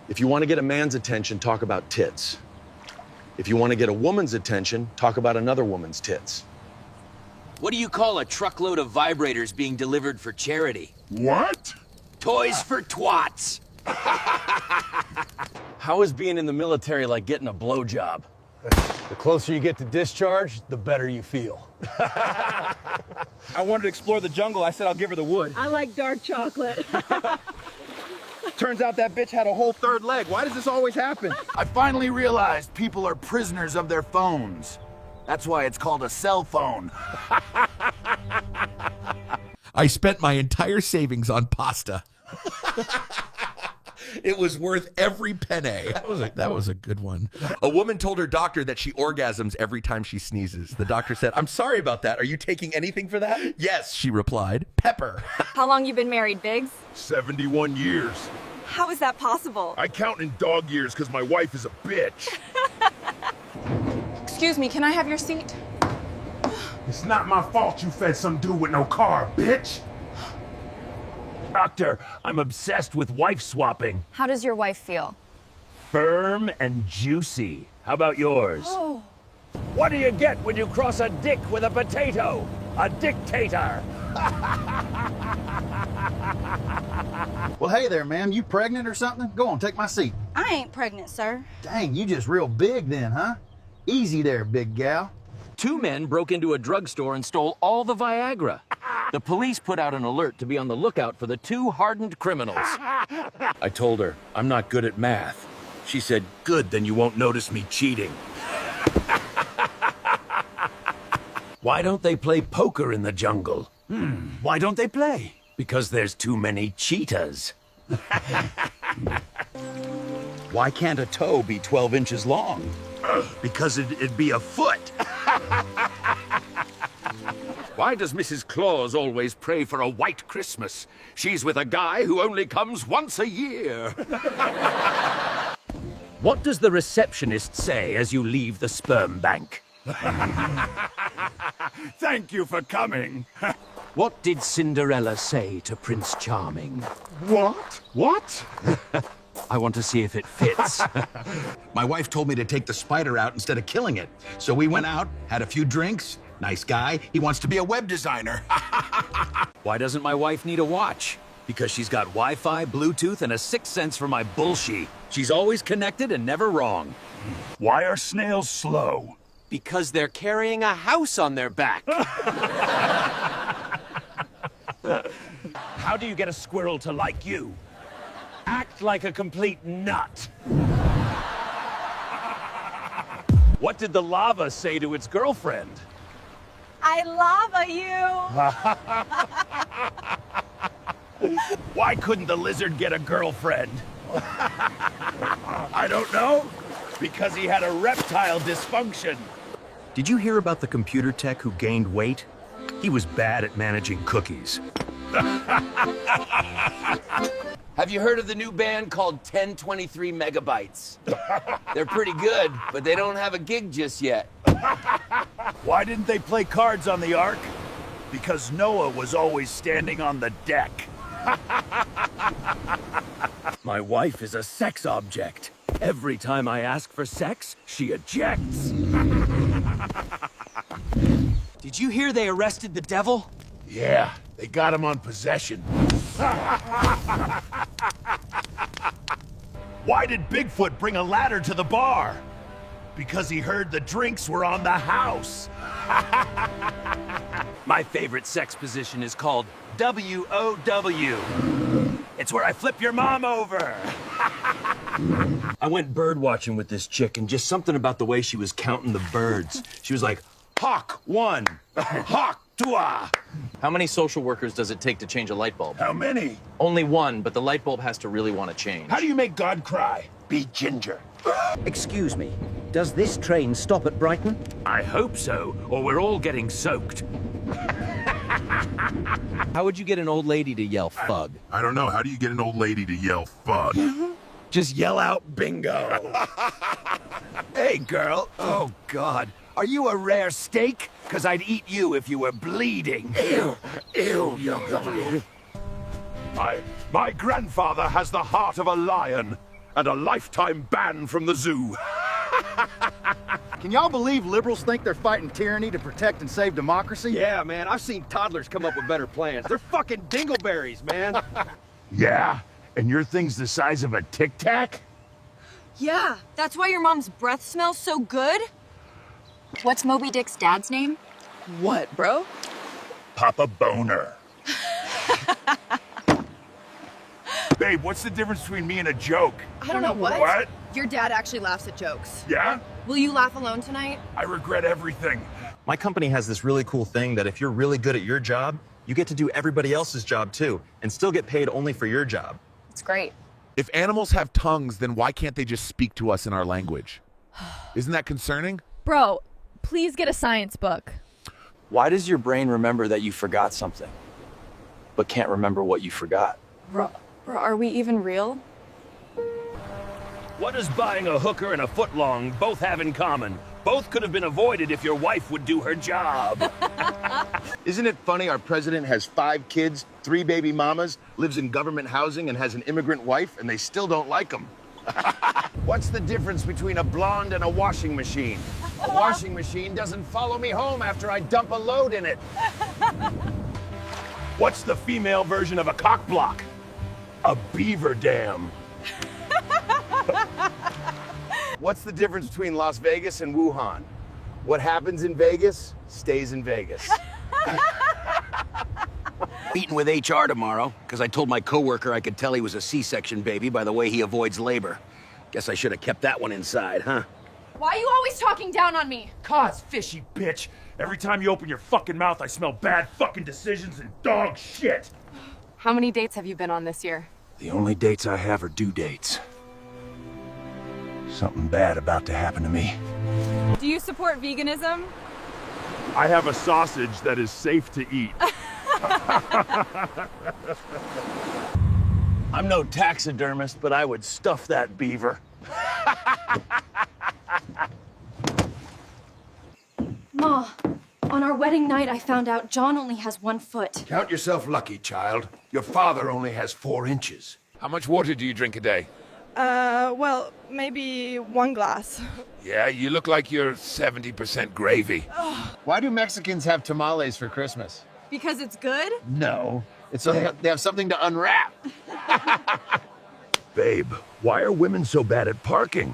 If you want to get a man's attention, talk about tits. If you want to get a woman's attention, talk about another woman's tits. What do you call a truckload of vibrators being delivered for charity? What? Toys for twats. How is being in the military like getting a blowjob? The closer you get to discharge, the better you feel. I wanted to explore the jungle. I said I'll give her the wood. I like dark chocolate. Turns out that bitch had a whole third leg. Why does this always happen? I finally realized people are prisoners of their phones. That's why it's called a cell phone. I spent my entire savings on pasta. It was worth every penny. That was a good one. A woman told her doctor that she orgasms every time she sneezes. The doctor said, "I'm sorry about that. Are you taking anything for that?" "Yes," she replied. "Pepper." How long you been married, Biggs? 71 years. How is that possible? I count in dog years because my wife is a bitch. Excuse me, can I have your seat? It's not my fault you fed some dude with no car, bitch. Doctor, I'm obsessed with wife swapping. How does your wife feel? Firm and juicy. How about yours? Oh. What do you get when you cross a dick with a potato? A dictator. Well, hey there, ma'am. You pregnant or something? Go on, take my seat. I ain't pregnant, sir. Dang, you just real big then, huh? Easy there, big gal. 2 men broke into a drugstore and stole all the Viagra. The police put out an alert to be on the lookout for the 2 hardened criminals. I told her, I'm not good at math. She said, good, then you won't notice me cheating. Why don't they play poker in the jungle? Why don't they play? Because there's too many cheetahs. Why can't a toe be 12 inches long? Because it'd be a foot. Why does Mrs. Claus always pray for a white Christmas? She's with a guy who only comes once a year. What does the receptionist say as you leave the sperm bank? Thank you for coming. What did Cinderella say to Prince Charming? What? What? I want to see if it fits. My wife told me to take the spider out instead of killing it. So we went out, had a few drinks. Nice guy. He wants to be a web designer. Why doesn't my wife need a watch? Because she's got Wi-Fi, Bluetooth, and a 6th sense for my bullshit. She's always connected and never wrong. Why are snails slow? Because they're carrying a house on their back. How do you get a squirrel to like you? Act like a complete nut. What did the lava say to its girlfriend? I lava you. Why couldn't the lizard get a girlfriend? I don't know. Because he had a reptile dysfunction. Did you hear about the computer tech who gained weight? He was bad at managing cookies. Have you heard of the new band called 1023 Megabytes? They're pretty good, but they don't have a gig just yet. Why didn't they play cards on the Ark? Because Noah was always standing on the deck. My wife is a sex object. Every time I ask for sex, she ejects. Did you hear they arrested the devil? Yeah, they got him on possession. Why did Bigfoot bring a ladder to the bar? Because he heard the drinks were on the house. My favorite sex position is called WOW. It's where I flip your mom over. I went bird watching with this chick, and just something about the way she was counting the birds. She was like, Hawk 1, Hawk 2. How many social workers does it take to change a light bulb? How many? Only 1, but the light bulb has to really want to change. How do you make God cry? Be ginger. Excuse me, does this train stop at Brighton? I hope so, or we're all getting soaked. How would you get an old lady to yell fug? I don't know. How do you get an old lady to yell fug? Just yell out bingo. Hey, girl. Oh, God. Are you a rare steak? Because I'd eat you if you were bleeding. Ew, ew. My grandfather has the heart of a lion, and a lifetime ban from the zoo. Can y'all believe liberals think they're fighting tyranny to protect and save democracy? Yeah, man, I've seen toddlers come up with better plans. They're fucking dingleberries, man. Yeah, and your thing's the size of a Tic Tac? Yeah, that's why your mom's breath smells so good. What's Moby Dick's dad's name? What, bro? Papa Boner. Babe, what's the difference between me and a joke? I don't know what. What? Your dad actually laughs at jokes. Yeah? Will you laugh alone tonight? I regret everything. My company has this really cool thing that if you're really good at your job, you get to do everybody else's job too, and still get paid only for your job. It's great. If animals have tongues, then why can't they just speak to us in our language? Isn't that concerning? Bro, please get a science book. Why does your brain remember that you forgot something, but can't remember what you forgot? Bro, are we even real? What does buying a hooker and a footlong both have in common? Both could have been avoided if your wife would do her job. Isn't it funny our president has 5 kids, 3 baby mamas, lives in government housing, and has an immigrant wife, and they still don't like him? What's the difference between a blonde and a washing machine? A washing machine doesn't follow me home after I dump a load in it. What's the female version of a cock block? A beaver dam. What's the difference between Las Vegas and Wuhan? What happens in Vegas stays in Vegas. Meeting with HR tomorrow, because I told my coworker I could tell he was a C-section baby by the way he avoids labor. Guess I should have kept that one inside, huh? Why are you always talking down on me? Cause fishy bitch. Every time you open your fucking mouth, I smell bad fucking decisions and dog shit. How many dates have you been on this year? The only dates I have are due dates. Something bad about to happen to me. Do you support veganism? I have a sausage that is safe to eat. I'm no taxidermist, but I would stuff that beaver. Ma, on our wedding night, I found out John only has 1 foot. Count yourself lucky, child. Your father only has 4 inches. How much water do you drink a day? Well, maybe 1 glass. Yeah, you look like you're 70% gravy. Why do Mexicans have tamales for Christmas? Because it's good? No. It's so they have something to unwrap. Babe, why are women so bad at parking?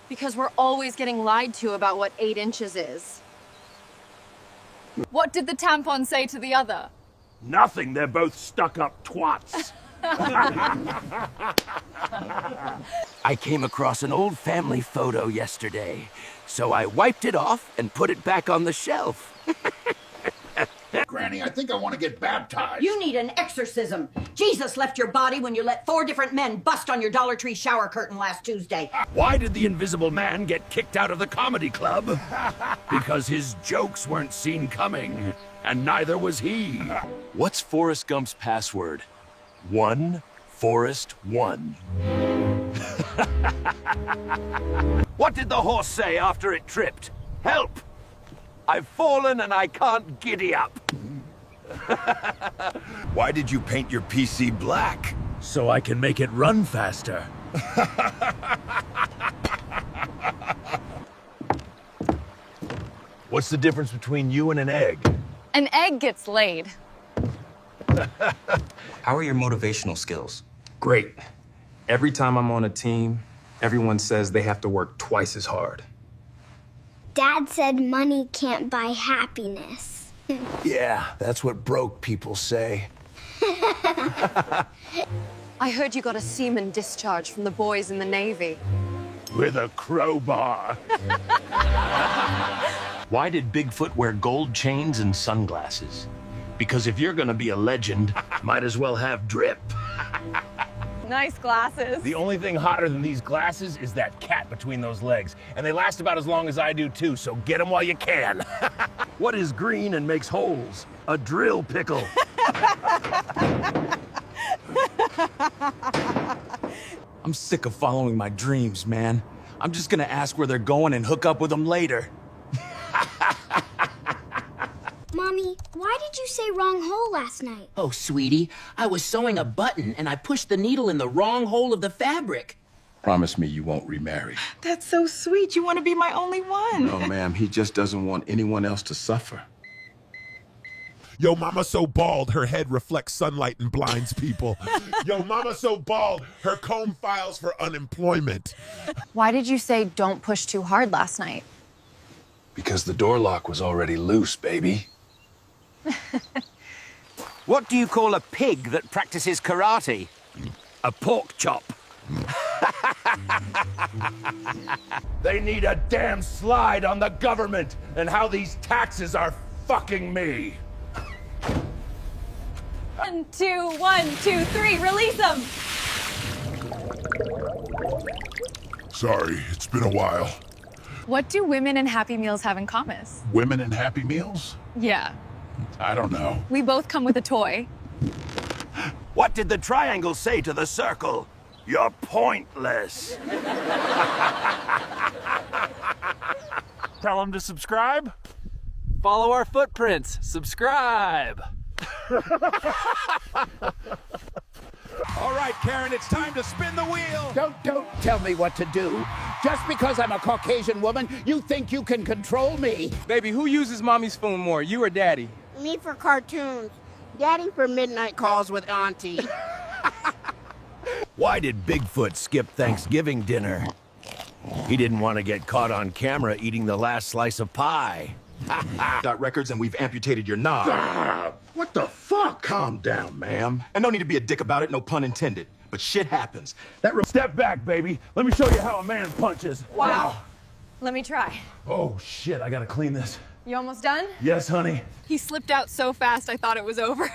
Because we're always getting lied to about what 8 inches is. What did the tampon say to the other? Nothing, they're both stuck-up twats. I came across an old family photo yesterday, so I wiped it off and put it back on the shelf. Granny, I think I want to get baptized. You need an exorcism. Jesus left your body when you let 4 different men bust on your Dollar Tree shower curtain last Tuesday. Why did the Invisible Man get kicked out of the comedy club? Because his jokes weren't seen coming, and neither was he. What's Forrest Gump's password? 1, Forrest 1. What did the horse say after it tripped? Help! I've fallen and I can't giddy up. Why did you paint your PC black? So I can make it run faster. What's the difference between you and an egg? An egg gets laid. How are your motivational skills? Great. Every time I'm on a team, everyone says they have to work twice as hard. Dad said money can't buy happiness. Yeah, that's what broke people say. I heard you got a semen discharge from the boys in the Navy. With a crowbar. Why did Bigfoot wear gold chains and sunglasses? Because if you're gonna be a legend, might as well have drip. Nice glasses. The only thing hotter than these glasses is that cat between those legs. And they last about as long as I do too, so get them while you can. What is green and makes holes? A drill pickle. I'm sick of following my dreams, man. I'm just gonna ask where they're going and hook up with them later. Mommy, why did you say wrong hole last night? Oh, sweetie, I was sewing a button and I pushed the needle in the wrong hole of the fabric. Promise me you won't remarry. That's so sweet. You want to be my only one. No, ma'am, he just doesn't want anyone else to suffer. Yo, mama so bald, her head reflects sunlight and blinds people. Yo, mama so bald, her comb files for unemployment. Why did you say don't push too hard last night? Because the door lock was already loose, baby. What do you call a pig that practices karate? A pork chop. They need a damn slide on the government and how these taxes are fucking me. 1, 2, 1, 2, 3, release them! Sorry, it's been a while. What do women and Happy Meals have in common? Women and Happy Meals? Yeah. I don't know. We both come with a toy. What did the triangle say to the circle? You're pointless. Tell them to subscribe. Follow our footprints. Subscribe. All right, Karen, it's time to spin the wheel. Don't tell me what to do. Just because I'm a Caucasian woman, you think you can control me? Baby, who uses mommy's phone more, you or daddy? Me for cartoons. Daddy for midnight calls with Auntie. Why did Bigfoot skip Thanksgiving dinner? He didn't want to get caught on camera eating the last slice of pie. Got records and we've amputated your knob. What the fuck? Calm down, ma'am. And no need to be a dick about it, no pun intended. But shit happens. Step back, baby. Let me show you how a man punches. Wow. Let me try. Oh, shit, I gotta clean this. You almost done? Yes, honey. He slipped out so fast I thought it was over.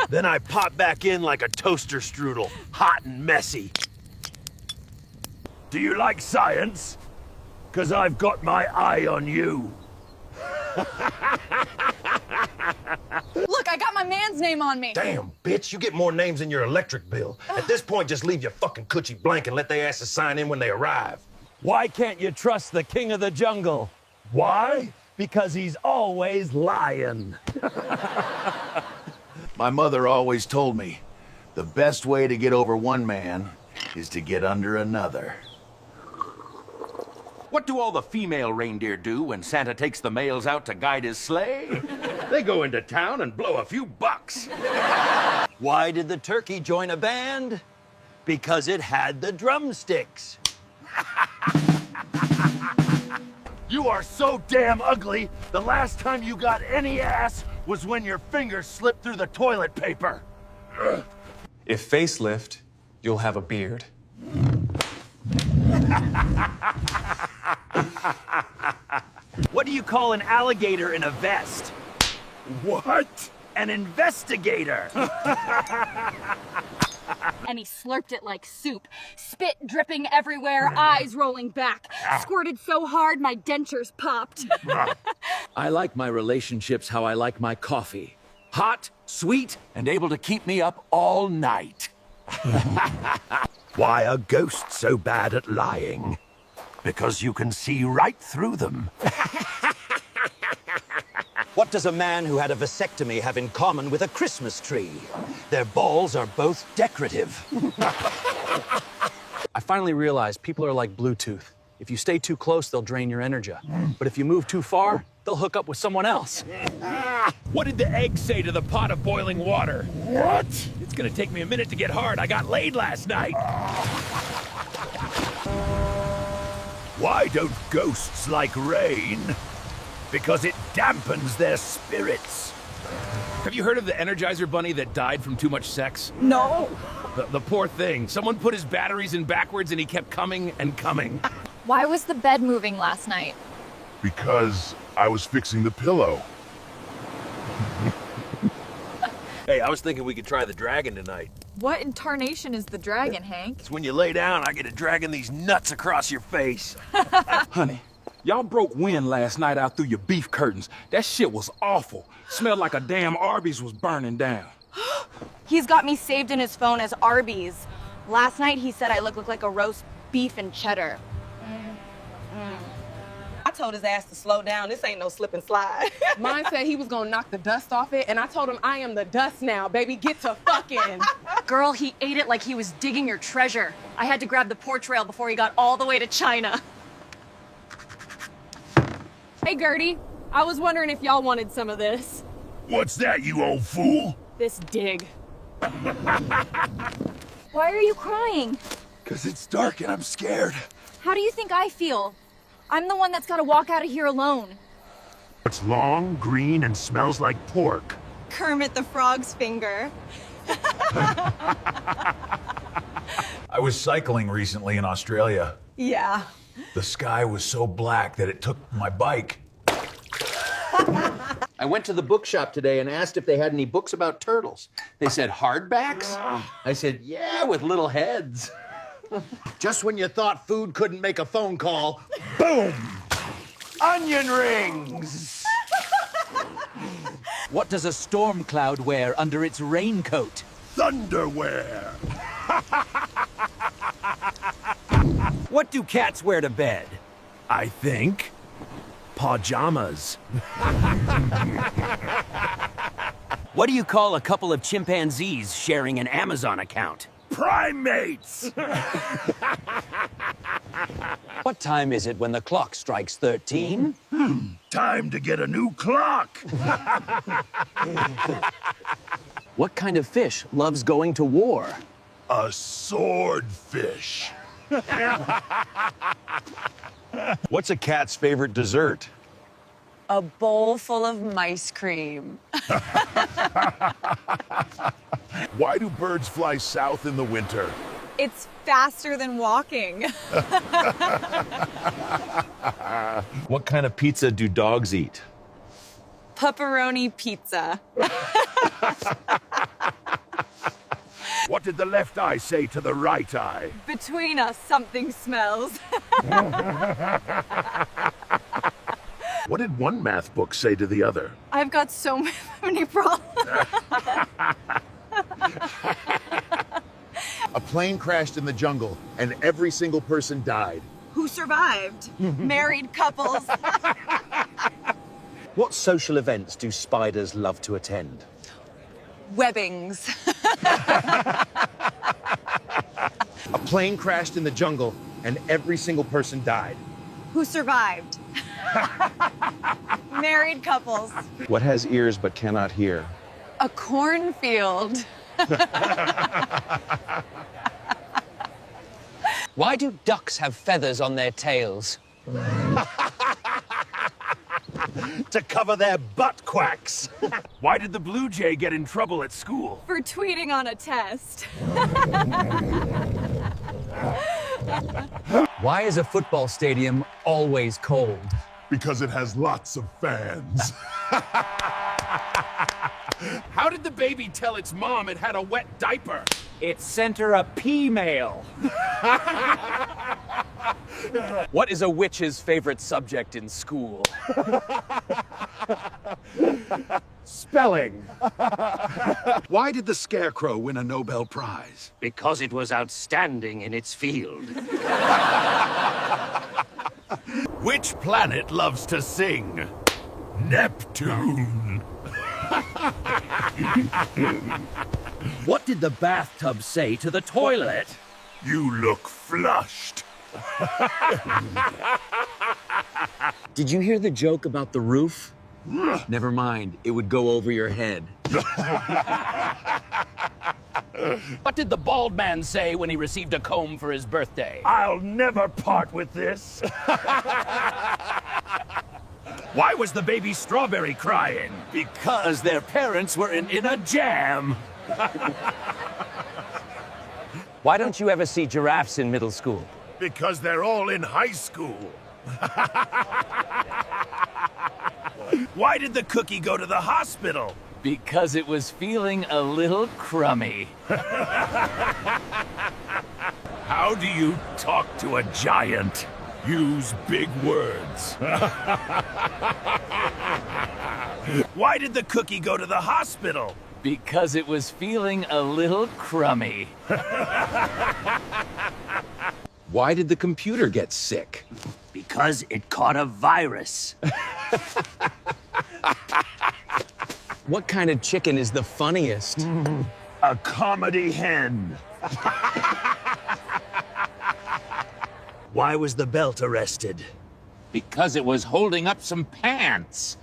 Then I pop back in like a toaster strudel, hot and messy. Do you like science? 'Cause I've got my eye on you. Look, I got my man's name on me. Damn, bitch, you get more names than your electric bill. At this point, just leave your fucking coochie blank and let their asses sign in when they arrive. Why can't you trust the king of the jungle? Why? Because he's always lying. My mother always told me, the best way to get over one man is to get under another. What do all the female reindeer do when Santa takes the males out to guide his sleigh? They go into town and blow a few bucks. Why did the turkey join a band? Because it had the drumsticks. You are so damn ugly, the last time you got any ass was when your fingers slipped through the toilet paper. If facelift, you'll have a beard. What do you call an alligator in a vest? What? An investigator. And he slurped it like soup. Spit dripping everywhere, eyes rolling back. Squirted so hard my dentures popped. I like my relationships how I like my coffee. Hot, sweet, and able to keep me up all night. Why are ghosts so bad at lying? Because you can see right through them. What does a man who had a vasectomy have in common with a Christmas tree? Their balls are both decorative. I finally realized people are like Bluetooth. If you stay too close, they'll drain your energy. But if you move too far, they'll hook up with someone else. What did the egg say to the pot of boiling water? What? It's gonna take me a minute to get hard. I got laid last night. Why don't ghosts like rain? Because it dampens their spirits. Have you heard of the Energizer Bunny that died from too much sex? No. The poor thing. Someone put his batteries in backwards and he kept coming and coming. Why was the bed moving last night? Because I was fixing the pillow. Hey, I was thinking we could try the dragon tonight. What in tarnation is the dragon, Hank? It's when you lay down, I get to dragging these nuts across your face. Honey, y'all broke wind last night out through your beef curtains. That shit was awful. Smelled like a damn Arby's was burning down. He's got me saved in his phone as Arby's. Last night he said I look like a roast beef and cheddar. told his ass to slow down. This ain't no slip and slide. Mine said he was gonna knock the dust off it, and I told him I am the dust now, baby. Get to fucking. Girl, he ate it like he was digging your treasure. I had to grab the porch rail before he got all the way to China. Hey, Gertie. I was wondering if y'all wanted some of this. What's that, you old fool? This dig. Why are you crying? Because it's dark and I'm scared. How do you think I feel? I'm the one that's got to walk out of here alone. It's long, green, and smells like pork. Kermit the Frog's finger. I was cycling recently in Australia. Yeah. The sky was so black that it took my bike. I went to the bookshop today and asked if they had any books about turtles. They said hardbacks? I said, yeah, with little heads. Just when you thought food couldn't make a phone call, boom! Onion rings! What does a storm cloud wear under its raincoat? Thunderwear! What do cats wear to bed? I think pajamas. What do you call a couple of chimpanzees sharing an Amazon account? Primates! What time is it when the clock strikes 13? Time to get a new clock! What kind of fish loves going to war? A swordfish. What's a cat's favorite dessert? A bowl full of mice cream. Why do birds fly south in the winter? It's faster than walking. What kind of pizza do dogs eat? Pepperoni pizza. What did the left eye say to the right eye? Between us, something smells. What did one math book say to the other? I've got so many problems. A plane crashed in the jungle, and every single person died. Who survived? Married couples. What social events do spiders love to attend? Webbings. A plane crashed in the jungle, and every single person died. Who survived? Married couples. What has ears but cannot hear? A cornfield. Why do ducks have feathers on their tails? To cover their butt quacks. Why did the blue jay get in trouble at school? For tweeting on a test. Why is a football stadium always cold? Because it has lots of fans. How did the baby tell its mom it had a wet diaper? It sent her a P-mail. What is a witch's favorite subject in school? Spelling. Why did the Scarecrow win a Nobel Prize? Because it was outstanding in its field. Which planet loves to sing? Neptune. What did the bathtub say to the toilet? You look flushed. Did you hear the joke about the roof? Never mind, it would go over your head. What did the bald man say when he received a comb for his birthday? I'll never part with this. Why was the baby strawberry crying? Because their parents were in a jam. Why don't you ever see giraffes in middle school? Because they're all in high school. Why did the cookie go to the hospital? Because it was feeling a little crummy. How do you talk to a giant? Use big words. Why did the cookie go to the hospital? Because it was feeling a little crummy. Why did the computer get sick? Because Because it caught a virus. What kind of chicken is the funniest? A comedy hen. Why was the belt arrested? Because it was holding up some pants.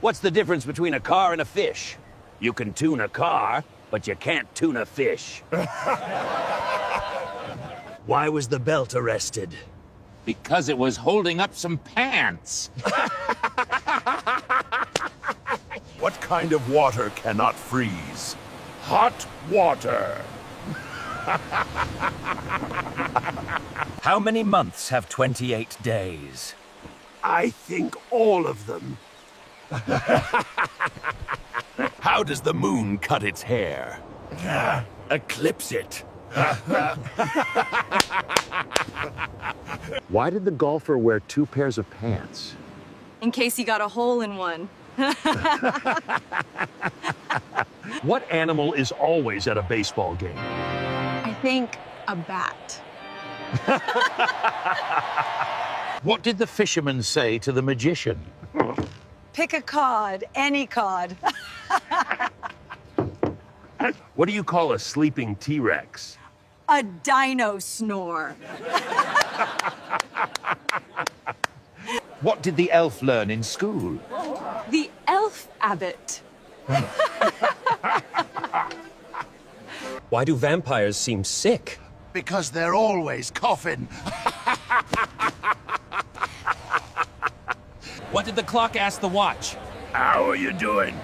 What's the difference between a car and a fish? You can tune a car, but you can't tune a fish. Why was the belt arrested? Because it was holding up some pants. What kind of water cannot freeze? Hot water. How many months have 28 days? I think all of them. How does the moon cut its hair? Eclipse it. Why did the golfer wear 2 pairs of pants? In case he got a hole in one. What animal is always at a baseball game? I think a bat. What did the fisherman say to the magician? Pick a cod, any cod. What do you call a sleeping T-Rex? A dino snore. What did the elf learn in school? The elf abbot. Why do vampires seem sick? Because they're always coughing. What did the clock ask the watch? How are you doing?